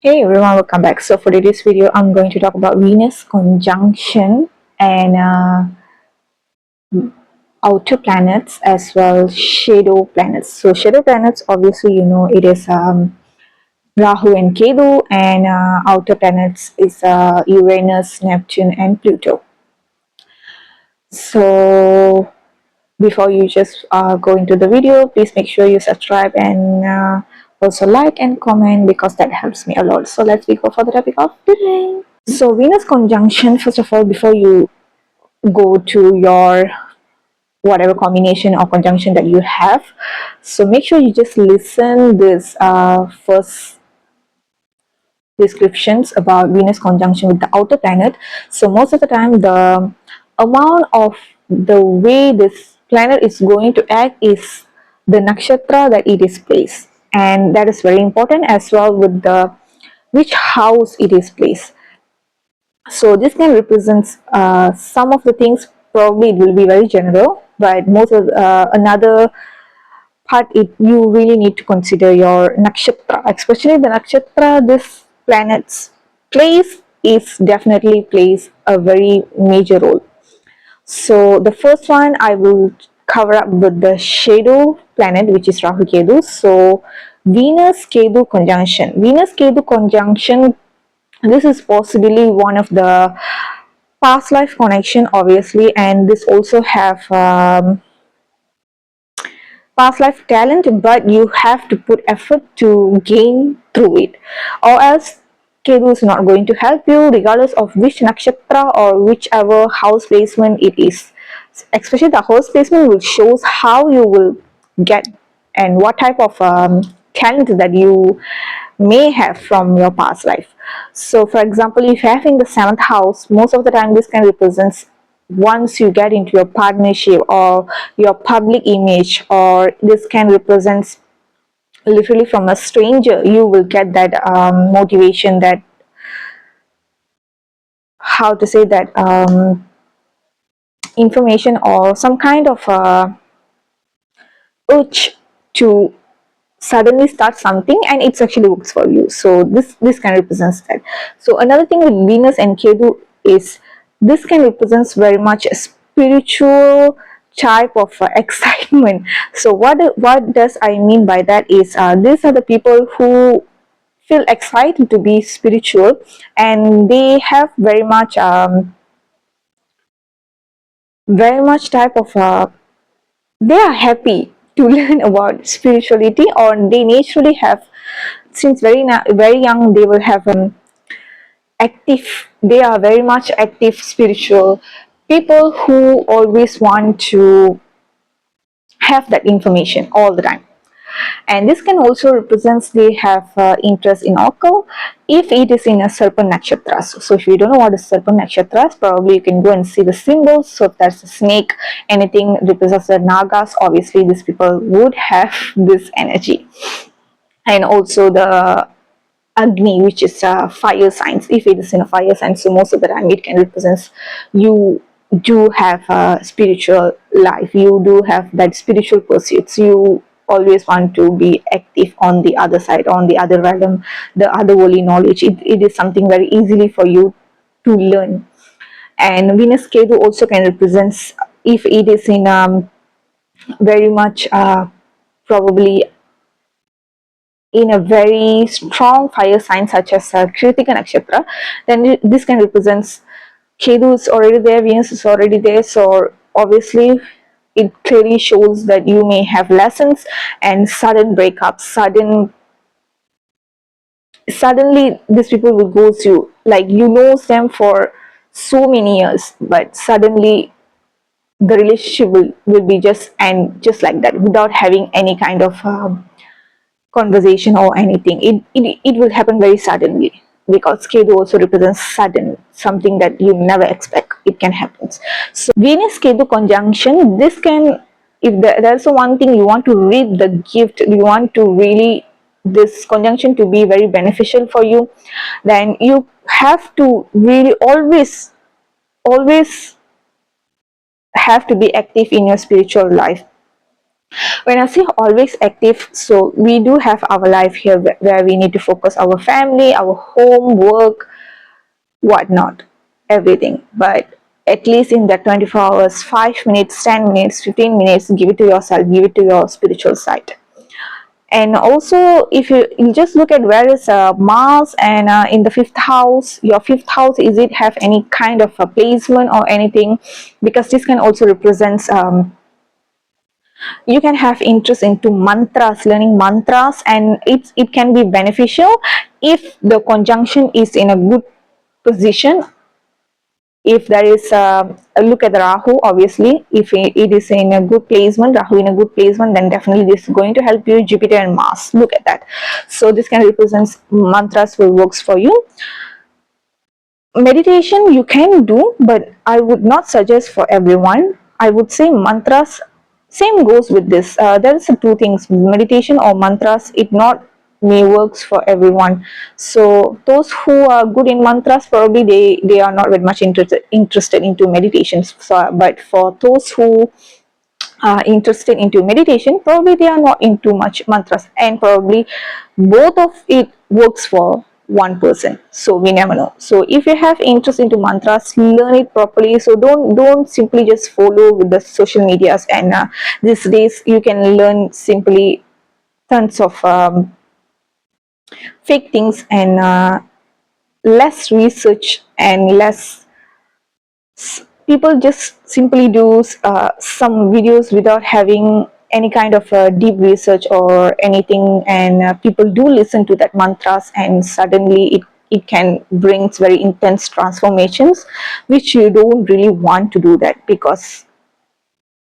Hey everyone, welcome back. So for today's video, I'm going to talk about Venus conjunction and outer planets as well shadow planets. So shadow planets, obviously, it is Rahu and Ketu, and outer planets is Uranus, Neptune, and Pluto. So before you just go into the video, please make sure you subscribe and also like and comment because that helps me a lot. So let's go for the topic of today. So Venus conjunction, first of all, before you go to your whatever combination or conjunction that you have, so make sure you just listen this first descriptions about Venus conjunction with the outer planet. So most of the time, the amount of the way this planet is going to act is the nakshatra that it is placed, and that is very important as well with the which house it is placed. So this can represent some of the things. Probably it will be very general, but most of another part you really need to consider your nakshatra, especially the nakshatra this planet's place is definitely plays a very major role. So the first one I will cover up with the shadow planet, which is Rahu Ketu. So Venus Ketu conjunction. Venus Ketu conjunction, this is possibly one of the past life connection, obviously, and this also have past life talent, but you have to put effort to gain through it, or else Ketu is not going to help you regardless of which nakshatra or whichever house placement it is. Especially the house placement will shows how you will get and what type of talent that you may have from your past life. So for example, if you have in the 7th house, most of the time this can represent once you get into your partnership or your public image, or this can represent literally from a stranger, you will get that motivation, that how to say that information or some kind of urge to suddenly start something, and it actually works for you. So this can represent that. So another thing with Venus and Ketu is this can represent very much a spiritual type of excitement. So what does I mean by that is these are the people who feel excited to be spiritual, and they have very much type of they are happy to learn about spirituality, or they naturally have, since very young they will have active, they are very much active spiritual people who always want to have that information all the time. And this can also represent they have interest in occult if it is in a serpent nakshatra. So if you don't know what is serpent nakshatra, probably you can go and see the symbols. So if there's a snake, anything represents the nagas, obviously these people would have this energy. And also the Agni, which is a fire signs, if it is in a fire sign, so most of the time it can represent you do have a spiritual life, you do have that spiritual pursuits, you always want to be active on the other side, on the other realm, the other worldly knowledge. It is something very easily for you to learn. And Venus Ketu also can represent if it is in very much probably in a very strong fire sign such as Kritika Nakshatra, then this can represent Ketu is already there, Venus is already there. So obviously it clearly shows that you may have lessons and sudden breakups, suddenly these people will ghost you, like you know them for so many years, but suddenly the relationship will be just end just like that without having any kind of conversation or anything. It will happen very suddenly, because Ketu also represents sudden, something that you never expect it can happen. So Venus Ketu conjunction, this can, if there's one thing you want to reap the gift, you want to really this conjunction to be very beneficial for you, then you have to really always have to be active in your spiritual life. When I say always active, so we do have our life here where we need to focus our family, our home, work, whatnot, everything. But at least in that 24 hours, 5 minutes, 10 minutes, 15 minutes, give it to yourself, give it to your spiritual side. And also, if you just look at where is Mars and in the fifth house, your fifth house, is it have any kind of a placement or anything? Because this can also represents you can have interest into mantras, learning mantras, and it can be beneficial if the conjunction is in a good position. If there is a look at the rahu, obviously if it is in a good placement, rahu in a good placement, then definitely this is going to help you. Jupiter and Mars, look at that. So this can represent mantras will works for you. Meditation you can do, but I would not suggest for everyone. I would say mantras, same goes with this. There is two things, meditation or mantras, it not may works for everyone. So those who are good in mantras, probably they are not very much interested into meditations. So but for those who are interested into meditation, probably they are not into much mantras, and probably both of it works for one person. So we never know. So if you have interest into mantras, learn it properly. So don't simply just follow with the social medias. And these days you can learn simply tons of fake things, and less research, and less people just simply do some videos without having any kind of deep research or anything. And people do listen to that mantras, and suddenly it can bring very intense transformations, which you don't really want to do that, because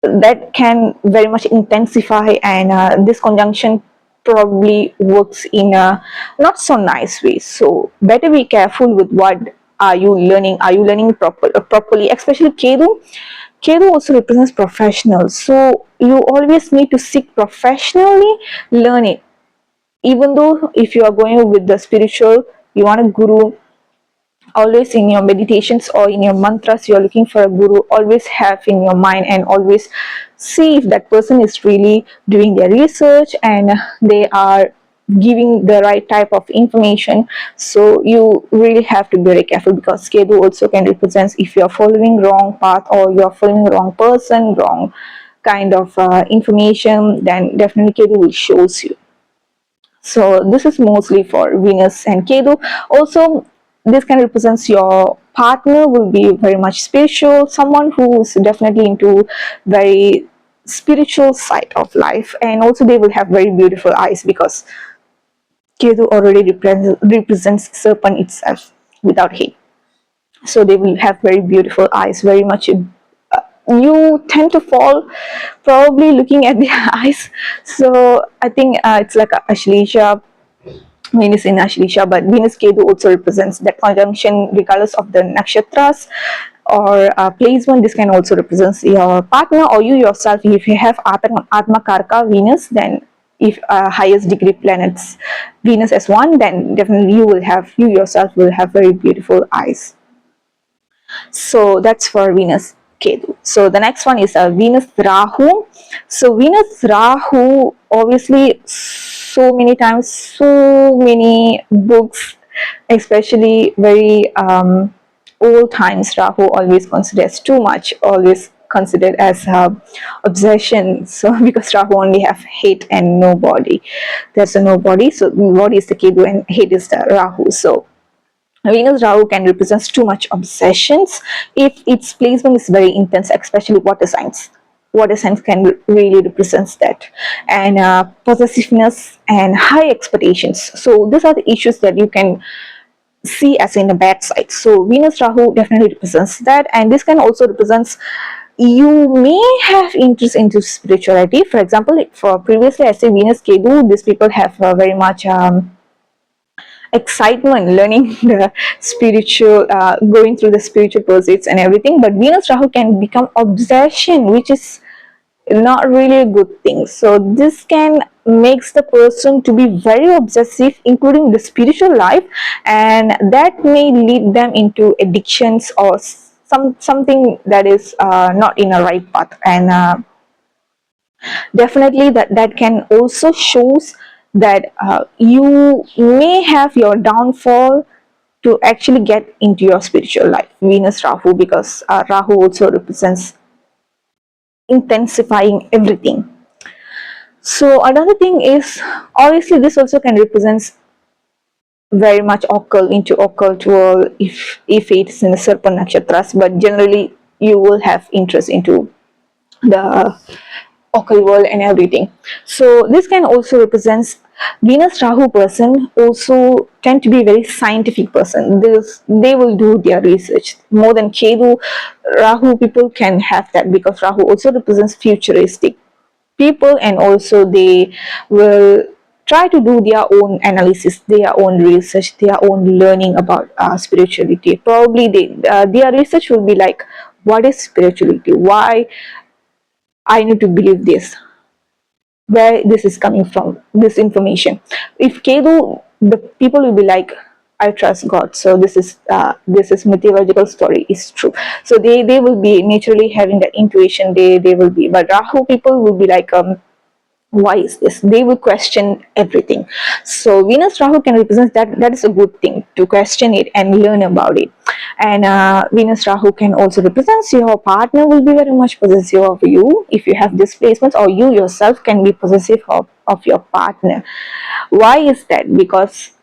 that can very much intensify. And this conjunction probably works in a not so nice way. So better be careful with what are you learning. Are you learning properly? Especially ketu also represents professionals, so you always need to seek professionally learn it. Even though if you are going with the spiritual, you want a guru, always in your meditations or in your mantras you're looking for a guru, always have in your mind, and always see if that person is really doing their research and they are giving the right type of information. So you really have to be very careful, because ketu also can represent if you're following wrong path, or you're following wrong person, wrong kind of information, then definitely ketu will shows you. So this is mostly for Venus and Ketu. Also, this can represents your partner will be very much spiritual, someone who is definitely into very spiritual side of life, and also they will have very beautiful eyes, because Ketu already represents serpent itself without head. So they will have very beautiful eyes, very much you tend to fall probably looking at their eyes. So I think it's like a Ashleisha, Venus in Ashleisha, but Venus Ketu also represents that conjunction regardless of the nakshatras or placement. This can also represent your partner or you yourself. If you have Atma Karka Venus, then if highest degree planets Venus as one, then definitely you yourself will have very beautiful eyes. So that's for Venus Ketu. So the next one is Venus Rahu. So Venus Rahu, obviously, so many times, so many books, especially very old times, Rahu always considered as too much, always considered as obsession. So because Rahu only have head and no body, there's a no body. So body is the Ketu and head is the Rahu. So Venus Rahu can represent too much obsessions if its placement is very intense, especially water signs. Water signs can really represent that, and possessiveness and high expectations. So these are the issues that you can see as in the bad side. So Venus Rahu definitely represents that, and this can also represents you may have interest into spirituality. For example, for previously I say Venus Ketu, these people have very much excitement learning the spiritual, going through the spiritual pursuits and everything. But Venus Rahu can become obsession, which is not really a good thing. So this can makes the person to be very obsessive, including the spiritual life, and that may lead them into addictions or something that is not in a right path. And Definitely that can also shows that you may have your downfall to actually get into your spiritual life. Venus Rahu, because Rahu also represents intensifying everything. So another thing is, obviously this also can represent very much occult world if it's in the Serpent Nakshatras, but generally you will have interest into the occult world and everything. So this can also represents Venus Rahu person also tend to be a very scientific person. They will do their research more than Ketu. Rahu people can have that because Rahu also represents futuristic people, and also they will try to do their own analysis, their own research, their own learning about spirituality. Probably their research will be like, what is spirituality, why I need to believe this, where this is coming from, this information. If Kedu, the people will be like, I trust God, so this is mythological story is true. So they will be naturally having that intuition. They will be, but Rahu people will be like, why is this, they will question everything. So Venus Rahu can represent that is a good thing to question it and learn about it. And Venus Rahu can also represent your partner will be very much possessive of you if you have displacements, or you yourself can be possessive of your partner. Why is that? Because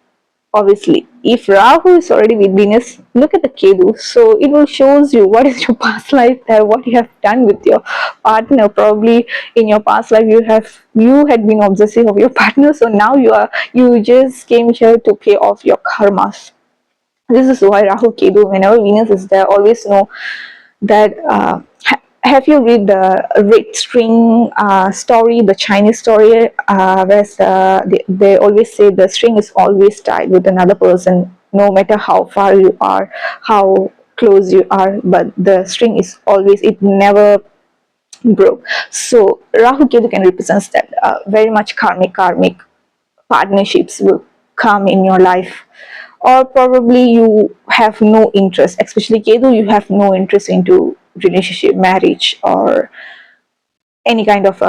obviously if Rahu is already with Venus, look at the Ketu, so it will shows you what is your past life there, what you have done with your partner. Probably in your past life you had been obsessive of your partner, so now you just came here to pay off your karmas. This is why Rahu Ketu, whenever Venus is there, always know that have you read the red string story, the Chinese story, where they always say the string is always tied with another person, no matter how far you are, how close you are, but the string is always, it never broke. So Rahu Ketu can represent that very much karmic partnerships will come in your life. Or probably you have no interest, especially Ketu, you have no interest into relationship, marriage, or any kind of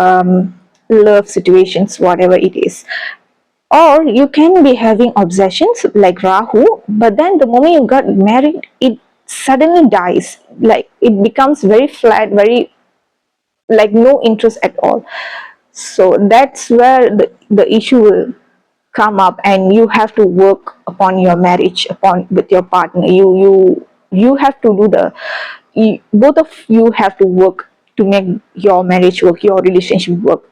love situations, whatever it is. Or you can be having obsessions like Rahu, but then the moment you got married, it suddenly dies, like it becomes very flat, very like no interest at all. So that's where the issue will come up, and you have to work upon your marriage, upon with your partner. You have to do both of you have to work to make your marriage work, your relationship work,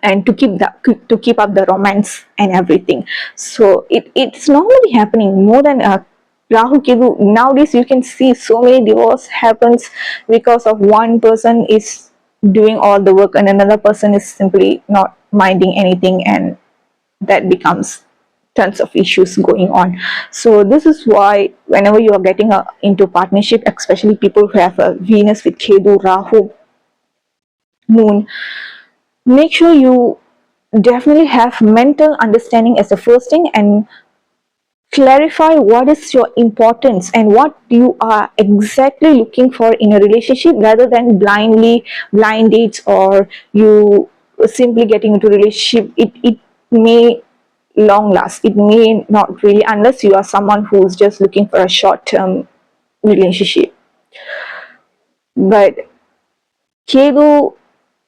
and to keep up the romance and everything. So it's normally happening more than Rahu Ketu. Nowadays you can see so many divorce happens because of one person is doing all the work and another person is simply not minding anything, and that becomes tons of issues going on. So this is why whenever you are getting into partnership, especially people who have a Venus with Ketu, Rahu, Moon, make sure you definitely have mental understanding as the first thing, and clarify what is your importance and what you are exactly looking for in a relationship, rather than blind dates, or you simply getting into relationship. It may long last, it may not really, unless you are someone who's just looking for a short term relationship. But Ketu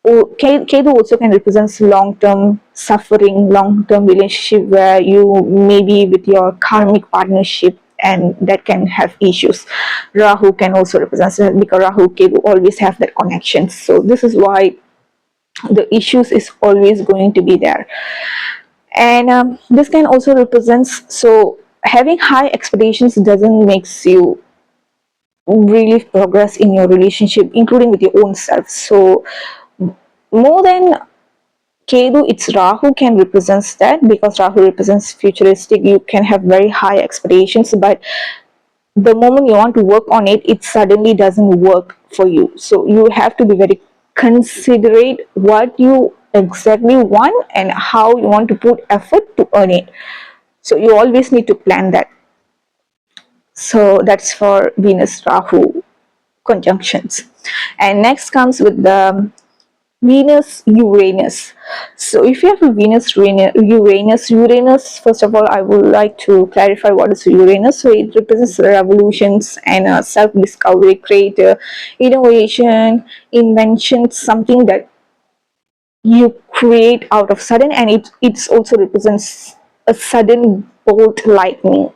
Ketu also can represent long-term suffering, long-term relationship where you may be with your karmic partnership, and that can have issues. Rahu can also represent, because Rahu Ketu always have that connection. So this is why the issues is always going to be there. And this can also represents, so having high expectations doesn't makes you really progress in your relationship, including with your own self. So more than Ketu, it's Rahu can represents that, because Rahu represents futuristic. You can have very high expectations, but the moment you want to work on it, it suddenly doesn't work for you. So you have to be very considerate what you exactly want and how you want to put effort to earn it. So you always need to plan that. So that's for Venus Rahu conjunctions. And next comes with the Venus, Uranus. So if you have a Venus, Uranus, first of all, I would like to clarify what is Uranus. So it represents revolutions and self-discovery, creator, innovation, invention, something that you create out of sudden, and it also represents a sudden bolt lightning.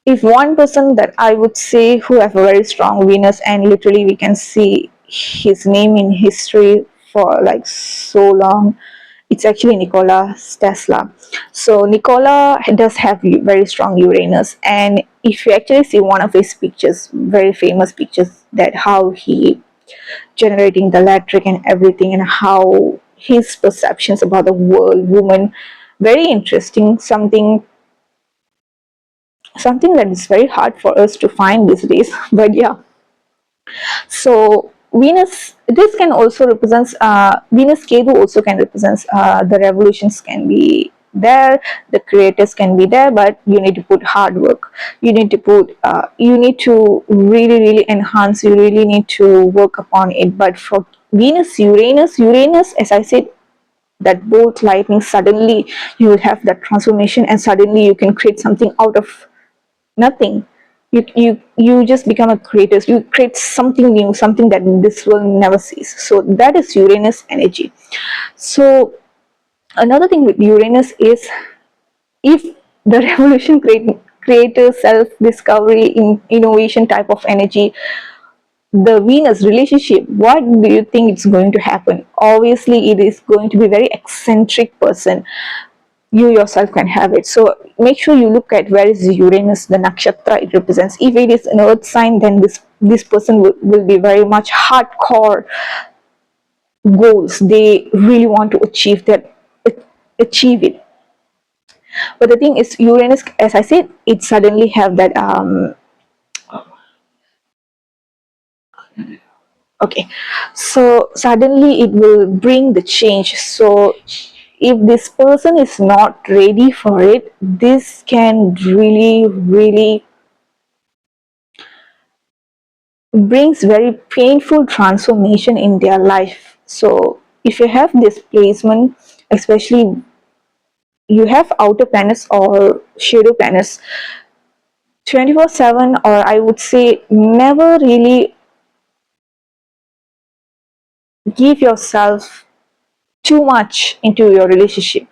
If one person that I would say who have a very strong Venus, and literally we can see his name in history for like so long, it's actually Nikola Tesla. So Nikola does have very strong Uranus, and if you actually see one of his pictures, very famous pictures, that how he generating the electric and everything, and how his perceptions about the world, woman, very interesting. Something that is very hard for us to find these days. But yeah, so Venus, this can also represents Venus ketu also can represent the revolutions can be there, the creators can be there, but you need to put hard work, you need to put you need to really enhance, you really need to work upon it. But for Venus, Uranus, as I said, that bolt lightning, suddenly you will have that transformation, and suddenly you can create something out of nothing. You just become a creator, you create something new, something that this world never sees. So that is Uranus energy. So another thing with Uranus is, if the revolution, creator, self discovery, innovation type of energy, the Venus relationship, what do you think it's going to happen? Obviously it is going to be very eccentric person, you yourself can have it. So make sure you look at where is Uranus, the nakshatra it represents. If it is an earth sign, then this person will be very much hardcore goals, they really want to achieve that, achieve it. But the thing is, Uranus, as I said, it suddenly have that okay, so suddenly it will bring the change. So if this person is not ready for it, this can really brings very painful transformation in their life. So if you have this placement, especially you have outer planets or shadow planets 24/7, or I would say never really give yourself too much into your relationship.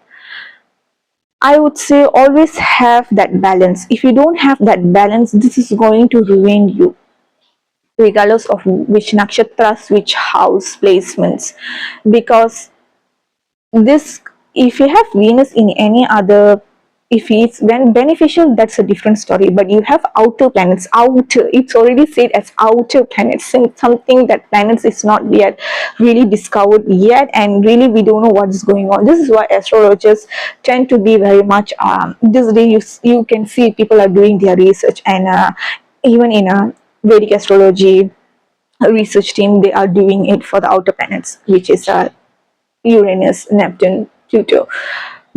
I would say always have that balance. If you don't have that balance, this is going to ruin you, regardless of which nakshatras, which house placements. Because this, if you have Venus in any other, if it's when beneficial, that's a different story. But you have outer planets, outer, it's already said as outer planets, something that planets is not yet really discovered yet, and really we don't know what is going on. This is why astrologers tend to be very much this day you can see people are doing their research, and even in a Vedic astrology research team, they are doing it for the outer planets, which is Uranus, Neptune, Pluto,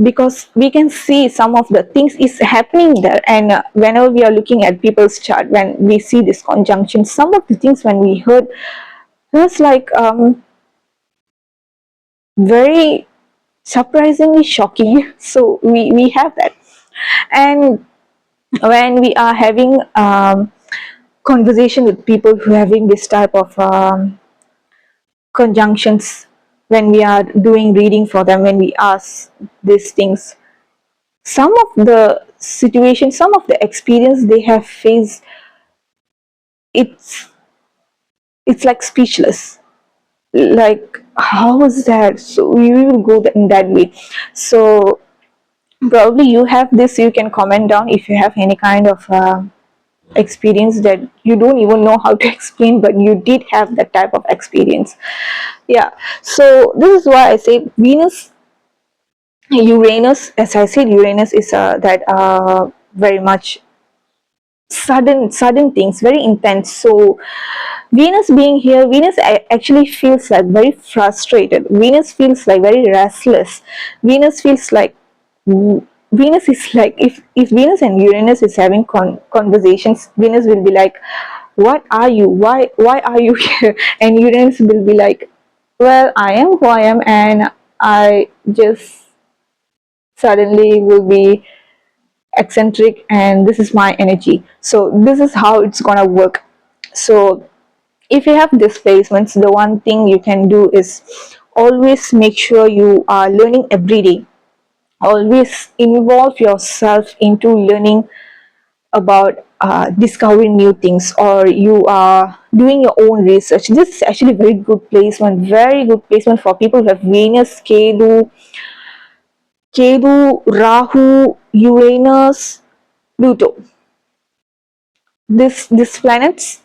because we can see some of the things is happening there. And whenever we are looking at people's chart, when we see this conjunction, some of the things when we heard, it was like very surprisingly shocking. So we have that. And when we are having conversation with people who are having this type of conjunctions, when we are doing reading for them, when we ask these things, some of the situations, some of the experience they have faced, it's it's like speechless. Like, how is that? So you will go in that way. So probably you have this, you can comment down if you have any kind of experience that you don't even know how to explain, but you did have that type of experience. Yeah, so this is why I say Venus, Uranus, as I said, Uranus is that very much sudden things, very intense. So Venus being here, Venus actually feels like very frustrated, Venus feels like very restless, Venus feels like, Venus is like, if Venus and Uranus is having conversations, Venus will be like, what are you, why are you here? And Uranus will be like, well, I am who I am, and I just suddenly will be eccentric, and this is my energy. So this is how it's gonna work. So if you have displacements, the one thing you can do is always make sure you are learning every day. Always involve yourself into learning about discovering new things, or you are doing your own research. This is actually very good placement for people who have Venus, Rahu, Uranus, Pluto. These planets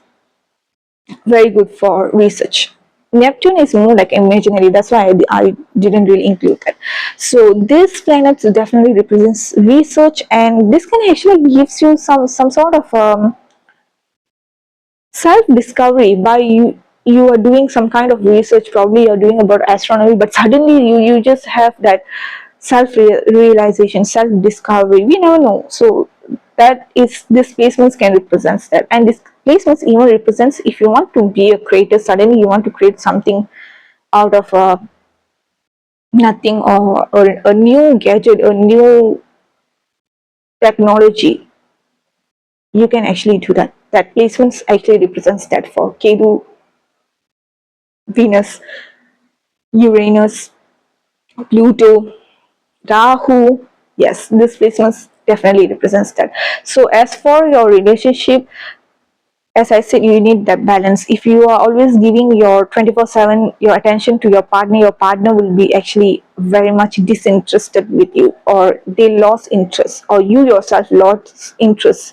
very good for research. Neptune is more like imaginary. That's why I didn't really include that. So this planet definitely represents research, and this can actually gives you some sort of self-discovery. By you are doing some kind of research, probably you're doing about astronomy, but suddenly you just have that self-realization, self-discovery. We never know. So that is, this placements can represent that, and this placements even represents if you want to be a creator, suddenly you want to create something out of nothing, or a new gadget, a new technology. You can actually do that. That placements actually represents that for Ketu, Venus, Uranus, Pluto, Rahu. Yes, this placement definitely represents that. So as for your relationship, as I said, you need that balance. If you are always giving your 24/7 your attention to your partner will be actually very much disinterested with you, or they lost interest, or you yourself lost interest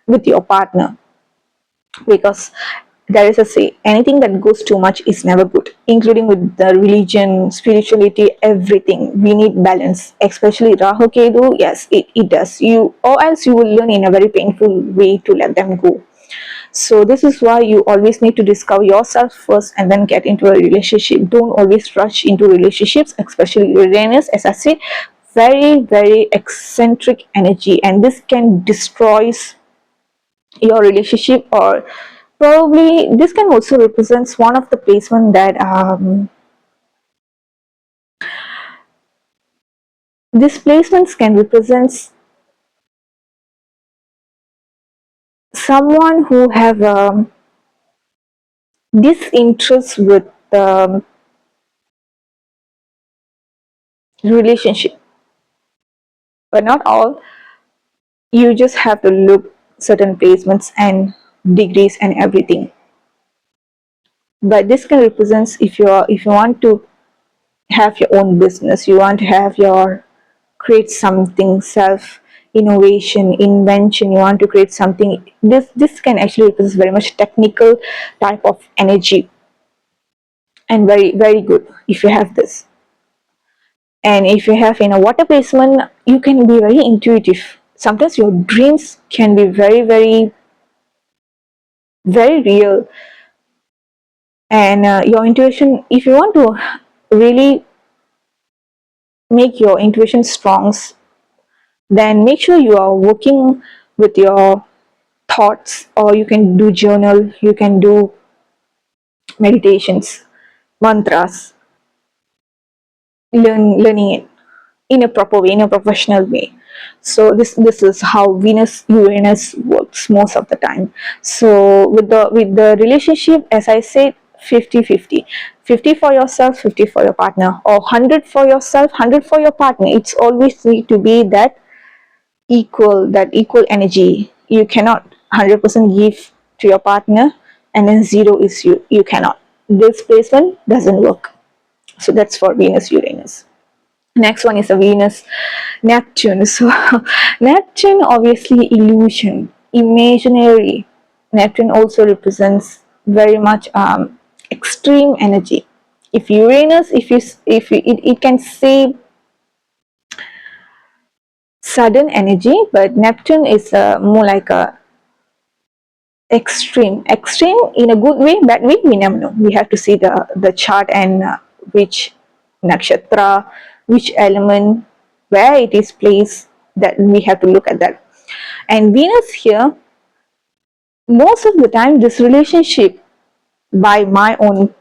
with your partner. Because there is a say, anything that goes too much is never good, including with the religion, spirituality, everything. We need balance, especially Rahu Ketu. Yes, it does you, or else you will learn in a very painful way to let them go. So this is why you always need to discover yourself first and then get into a relationship. Don't always rush into relationships, especially Uranus, as I said, very eccentric energy, and this can destroy your relationship. Or probably this can also represents one of the placement that these placements can represent someone who have disinterest with the relationship, but not all. You just have to look certain placements and degrees and everything. But this can represent if you want to have your own business, you want to have your create something, self innovation, invention, you want to create something. This can actually represent very much technical type of energy, and very good if you have this. And if you have in a water placement, you can be very intuitive. Sometimes your dreams can be very real, and your intuition, if you want to really make your intuition strong, then make sure you are working with your thoughts, or you can do journal, you can do meditations, mantras, learning it in a proper way, in a professional way. So this is how Venus Uranus works most of the time. So with the relationship, as I said, 50-50, 50 for yourself, 50 for your partner, or 100 for yourself, 100 for your partner. It's always need to be that equal energy. You cannot 100% give to your partner and then zero is you cannot. This placement doesn't work. So that's for Venus Uranus. Next one is a Venus Neptune. So Neptune, obviously illusion, imaginary. Neptune also represents very much extreme energy. If Uranus, it can say sudden energy, but Neptune is more like a extreme in a good way, bad way, we never know. We have to see the chart, and which nakshatra, which element, where it is placed, that we have to look at that. And Venus here most of the time, this relationship, by my own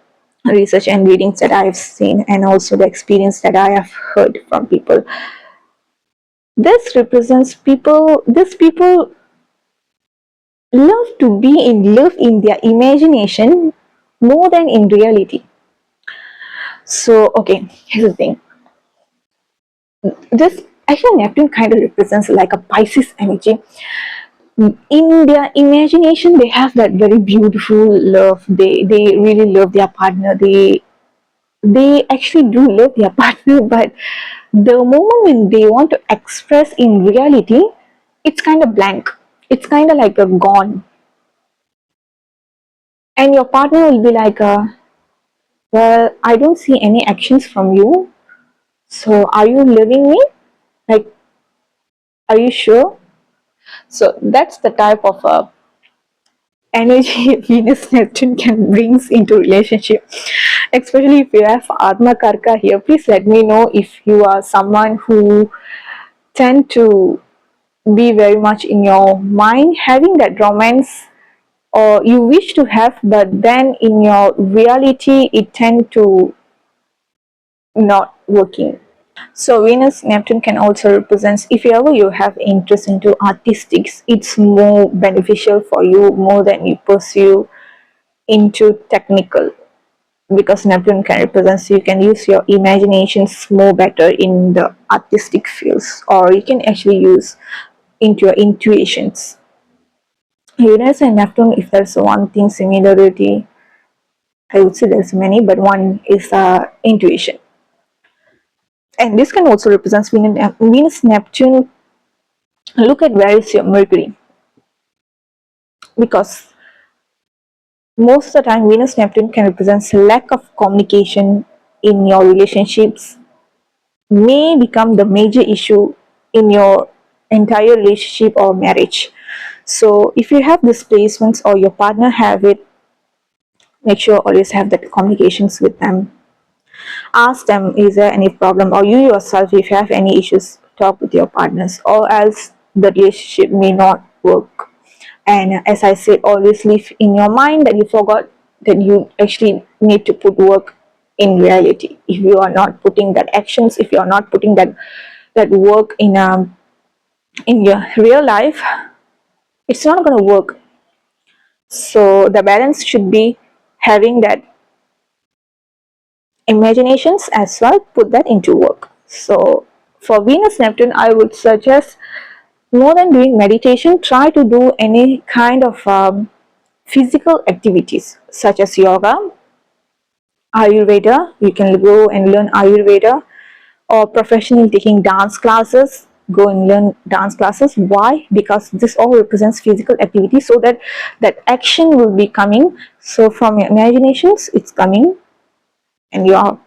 research and readings that I have seen, and also the experience that I have heard from people, this represents people, these people love to be in love in their imagination more than in reality. So, okay, here's the thing. This actually Neptune kind of represents like a Pisces energy. In their imagination, they have that very beautiful love. They really love their partner. They actually do love their partner, but the moment when they want to express in reality, it's kind of blank. It's kind of like a gone. And your partner will be like, well, I don't see any actions from you. So are you loving me? Like, are you sure? So that's the type of energy Venus Neptune can brings into relationship. Especially if you have Atma Karka here, please let me know if you are someone who tend to be very much in your mind having that romance, or you wish to have, but then in your reality it tend to not working. So Venus Neptune can also represent, if ever you have interest into artistics, it's more beneficial for you more than you pursue into technical, because Neptune can represent, so you can use your imaginations more better in the artistic fields, or you can actually use into your intuitions. Uranus and Neptune, if there's one thing similarity, I would say there's many, but one is intuition. And this can also represent Venus Neptune. Look at where is your Mercury, because most of the time Venus Neptune can represent lack of communication in your relationships, may become the major issue in your entire relationship or marriage. So if you have these placements or your partner have it, make sure always have that communications with them. Ask them, is there any problem, or you yourself, if you have any issues, talk with your partners, or else the relationship may not work. And as I said, always leave in your mind that you forgot that you actually need to put work in reality. If you are not putting that actions, if you are not putting that work in your real life, it's not going to work. So the balance should be having that imaginations as well, put that into work. So for Venus Neptune, I would suggest, more than doing meditation, try to do any kind of physical activities such as yoga, Ayurveda. You can go and learn Ayurveda, or professionally taking dance classes. Go and learn dance classes. Why? Because this all represents physical activity, so that that action will be coming. So from your imaginations, it's coming, and you are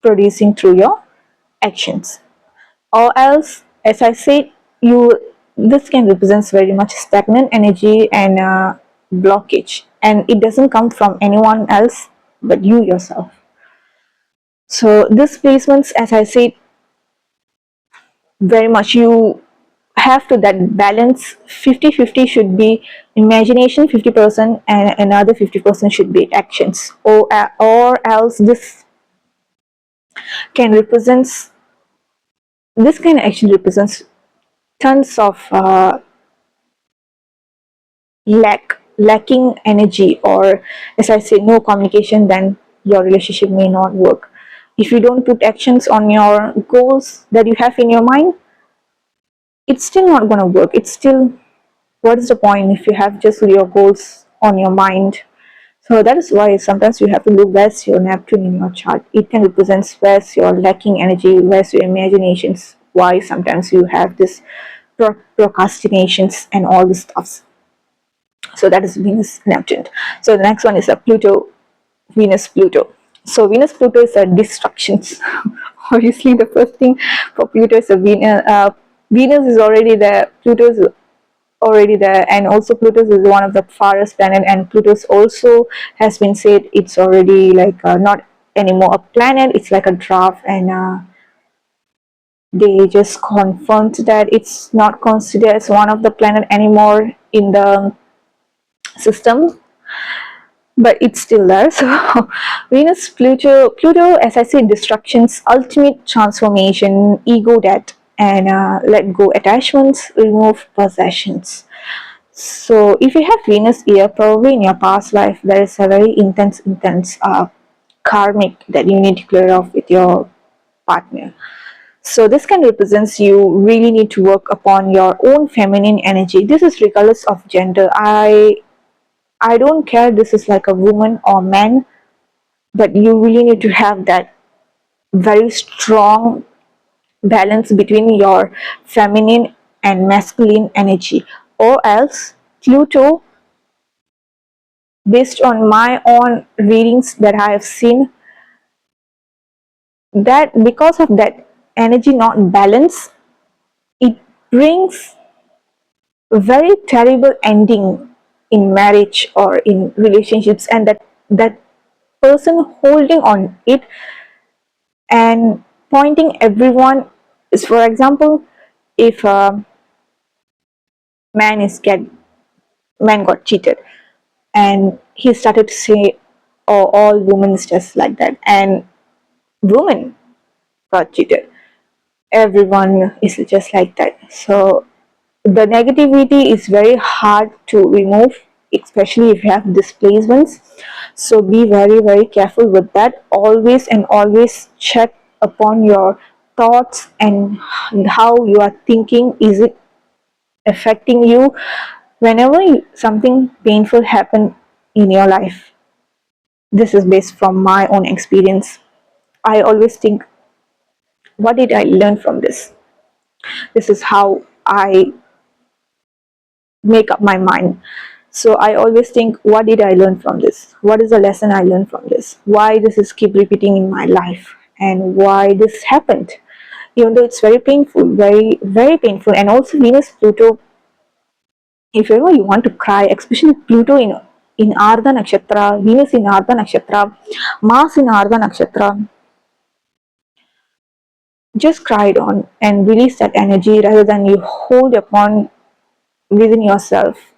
producing through your actions. Or else, as I said, you this can represent very much stagnant energy and blockage, and it doesn't come from anyone else but you yourself. So this placements, as I said, very much you have to that balance. 50-50 should be imagination 50%, and another 50% should be actions, or else can represents this can actually represents tons of lacking energy, or as I say, no communication, then your relationship may not work. If you don't put actions on your goals that you have in your mind, it's still not going to work. It's still, what is the point if you have just your goals on your mind? So that is why sometimes you have to look where's your Neptune in your chart. It can represent where's your lacking energy, where's your imaginations, why sometimes you have this procrastinations and all this stuff. So that is Venus Neptune. So the next one is a Pluto, Venus Pluto. So Venus Pluto is a distractions. Obviously, the first thing for Pluto is a Venus. Venus is already there. Pluto is already there, and also Pluto is one of the farthest planet. And Pluto also has been said it's already like not anymore a planet. It's like a draft, and they just confirmed that it's not considered as one of the planet anymore in the system, but it's still there. So Venus, Pluto, as I said, destructions, ultimate transformation, ego death, and let go attachments, remove possessions. So if you have Venus here, probably in your past life there is a very intense karmic that you need to clear off with your partner. So this can represents you really need to work upon your own feminine energy. This is regardless of gender. I don't care this is like a woman or man, but you really need to have that very strong balance between your feminine and masculine energy, or else Pluto, based on my own readings that I have seen, that because of that energy not balance, it brings a very terrible ending in marriage or in relationships, and that person holding on it and pointing everyone is, for example, if a man is get man got cheated and he started to say, oh, all women is just like that, and women got cheated, everyone is just like that. So the negativity is very hard to remove, especially if you have displacements. So be very careful with that. Always and always check upon your thoughts and how you are thinking. Is it affecting you? Whenever something painful happen in your life, this is based from my own experience, I always think, what did I learn from this? This is how I make up my mind. So I always think, what did I learn from this? What is the lesson I learned from this? Why this is keep repeating in my life, and why this happened? Even though it's very painful, very painful. And also Venus, Pluto, if ever you want to cry, especially Pluto in Ardha Nakshatra, Venus in Ardha Nakshatra, Mars in Ardha Nakshatra, just cry it on and release that energy rather than you hold upon within yourself.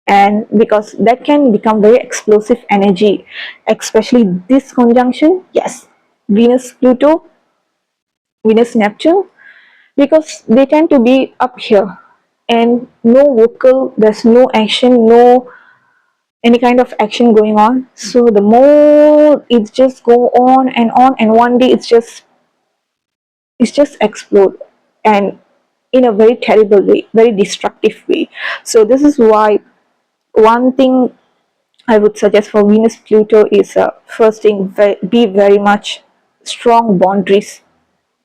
And because that can become very explosive energy, especially this conjunction, yes, Venus Pluto, Venus Neptune, because they tend to be up here and no vocal, there's no action, no any kind of action going on. So the more it just go on, and one day it's just explode, and in a very terrible way, very destructive way. So this is why one thing I would suggest for Venus Pluto is, first thing, be very much strong boundaries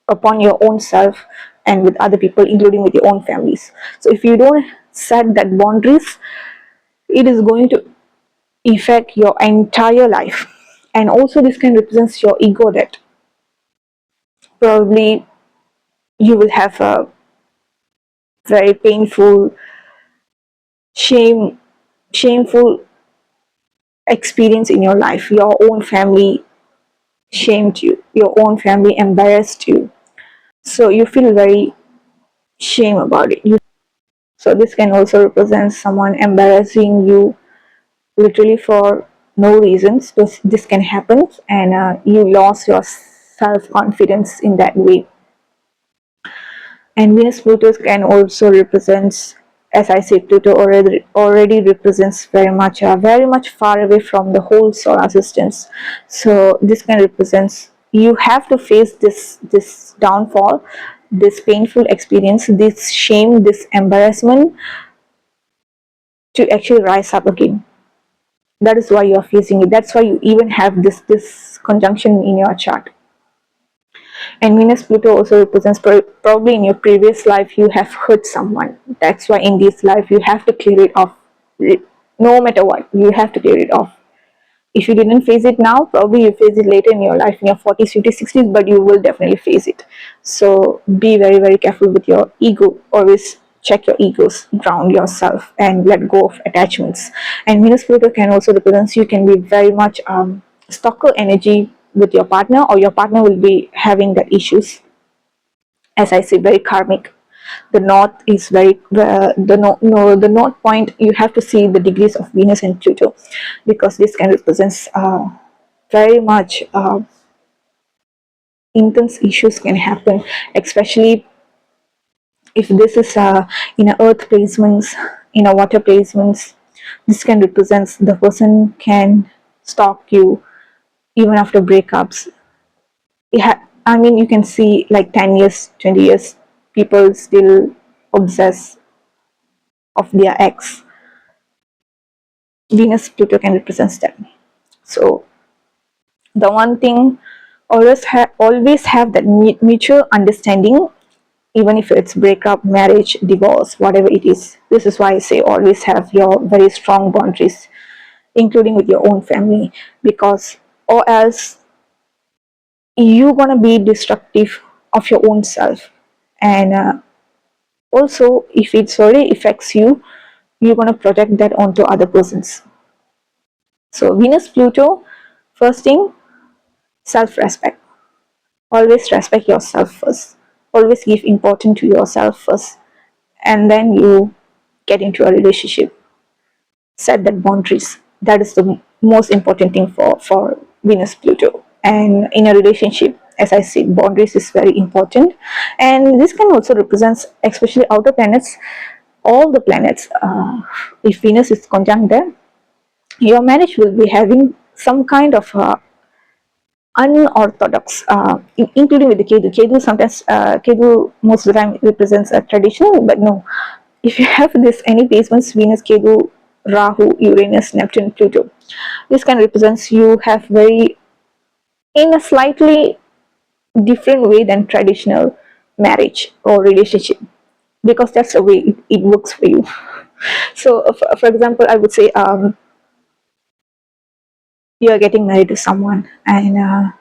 upon your own self and with other people, including with your own families. So if you don't set that boundaries, it is going to affect your entire life. And also this can represent your ego, that probably you will have a very painful, shameful experience in your life. Your own family shamed you, your own family embarrassed you, so you feel very shame about it. So this can also represent someone embarrassing you literally for no reasons. This can happen, and you lost your self confidence in that way. And Venus Pluto can also represents, as I said, Pluto already represents very much far away from the whole solar systems. So this can represents you have to face this downfall, this painful experience, this shame, this embarrassment, to actually rise up again. That is why you are facing it. That's why you even have this conjunction in your chart. And Venus Pluto also represents, probably in your previous life you have hurt someone. That's why in this life you have to clear it off. No matter what, you have to clear it off. If you didn't face it now, probably you face it later in your life, in your 40s, 50s, 60s, but you will definitely face it. So be very careful with your ego. Always check your egos, ground yourself, and let go of attachments. And Venus Pluto can also represent, you can be very much stalker energy with your partner, or your partner will be having that issues. As I say, very karmic. The north is very the no, no the north point. You have to see the degrees of Venus and Pluto, because this can represents very much intense issues can happen, especially if this is in a earth placements, in a water placements. This can represent the person can stalk you even after breakups. I mean, you can see like 10 years, 20 years, people still obsess of their ex. Venus Pluto can represent that. So the one thing, always have that mutual understanding, even if it's breakup, marriage, divorce, whatever it is. This is why I say always have your very strong boundaries, including with your own family, because or else you're gonna be destructive of your own self. And also, if it already affects you, you're gonna project that onto other persons. So Venus Pluto, first thing, self-respect. Always respect yourself first. Always give importance to yourself first, and then you get into a relationship. Set that boundaries. That is the most important thing for Venus Pluto. And in a relationship, as I said, boundaries is very important. And this can also represent, especially outer planets, all the planets. If Venus is conjunct there, your marriage will be having some kind of unorthodox, including with the ketu. Ketu sometimes, ketu most of the time represents a traditional, but no. If you have this any placements, Venus, ketu, rahu, Uranus, Neptune, Pluto, this can represents you have very in a slightly different way than traditional marriage or relationship, because that's the way it works for you. So, for example, I would say you are getting married to someone, and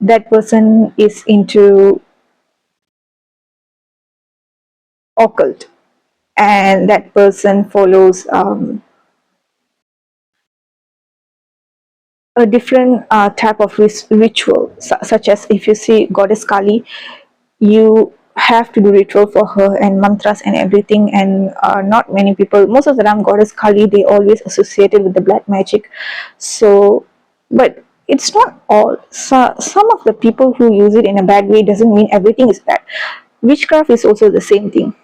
that person is into occult, and that person follows a different type of ritual, such as if you see goddess Kali, you have to do ritual for her and mantras and everything. And not many people, most of the time goddess Kali, they always associated with the black magic. So, but it's not all. So, some of the people who use it in a bad way doesn't mean everything is bad. Witchcraft is also the same thing.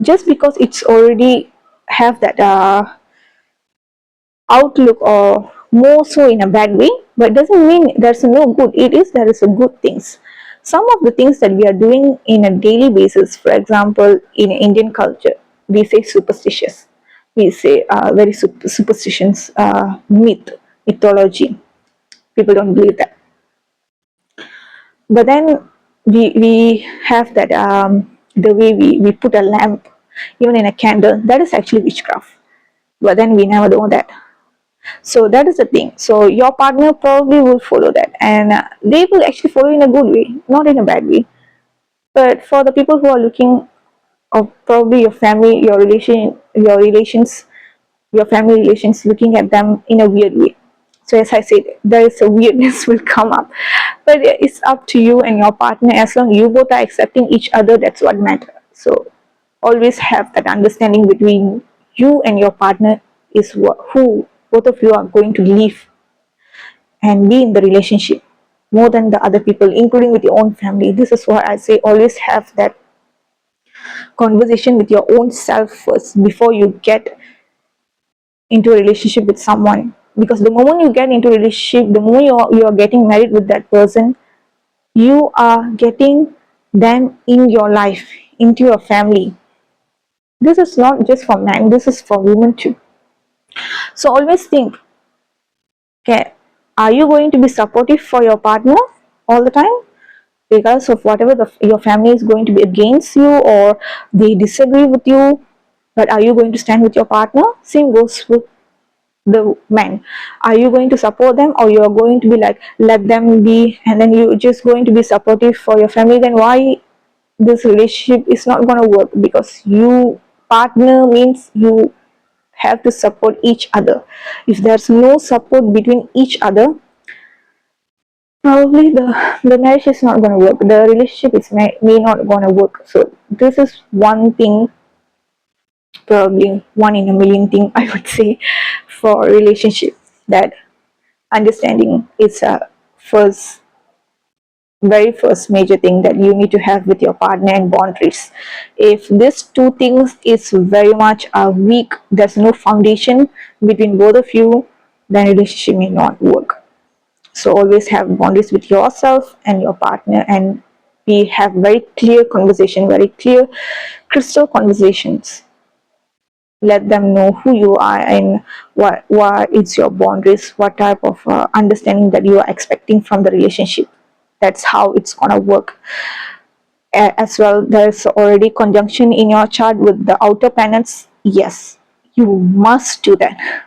Just because it's already have that outlook, or more so in a bad way, but doesn't mean there's no good. It is, there is a good things. Some of the things that we are doing in a daily basis, for example, in Indian culture, we say superstitious, we say very superstitions, mythology. People don't believe that, but then we have that the way we put a lamp, even in a candle, that is actually witchcraft, but then we never know that. So that is the thing. So your partner probably will follow that, and they will actually follow in a good way, not in a bad way. But for the people who are looking, or probably your family, your relations, your family relations, looking at them in a weird way. So as I said, there is a weirdness will come up, but it's up to you and your partner. As long you both are accepting each other, that's what matters. So always have that understanding between you and your partner, is who both of you are going to live and be in the relationship more than the other people, including with your own family. This is why I say always have that conversation with your own self first before you get into a relationship with someone. Because the moment you get into a relationship, the moment you are getting married with that person, you are getting them in your life, into your family. This is not just for men, this is for women too. So always think, okay, are you going to be supportive for your partner all the time, regardless of whatever your family is going to be against you or they disagree with you? But are you going to stand with your partner? Same goes with the men. Are you going to support them, or you are going to be like, let them be, and then you just going to be supportive for your family? Then why this relationship is not going to work? Because you partner means you have to support each other. If there's no support between each other, probably the marriage is not going to work, the relationship is may not going to work. So this is one thing, probably one in a million thing, I would say, for relationship, that understanding is a first very first major thing that you need to have with your partner, and boundaries. If these two things is very much weak, there's no foundation between both of you, then relationship may not work. So always have boundaries with yourself and your partner, and we have very clear conversation, very clear crystal conversations. Let them know who you are and what is your boundaries, what type of understanding that you are expecting from the relationship. That's how it's gonna work. As well, there's already conjunction in your chart with the outer planets. Yes, you must do that.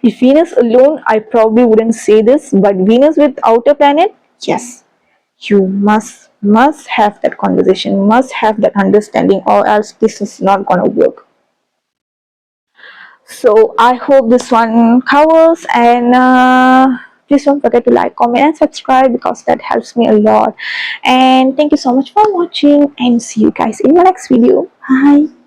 If Venus alone, I probably wouldn't say this, but Venus with outer planet, yes, you must have that conversation, must have that understanding, or else this is not gonna work. So I hope this one covers, and please don't forget to like, comment, and subscribe, because that helps me a lot. And thank you so much for watching, and see you guys in the next video. Bye.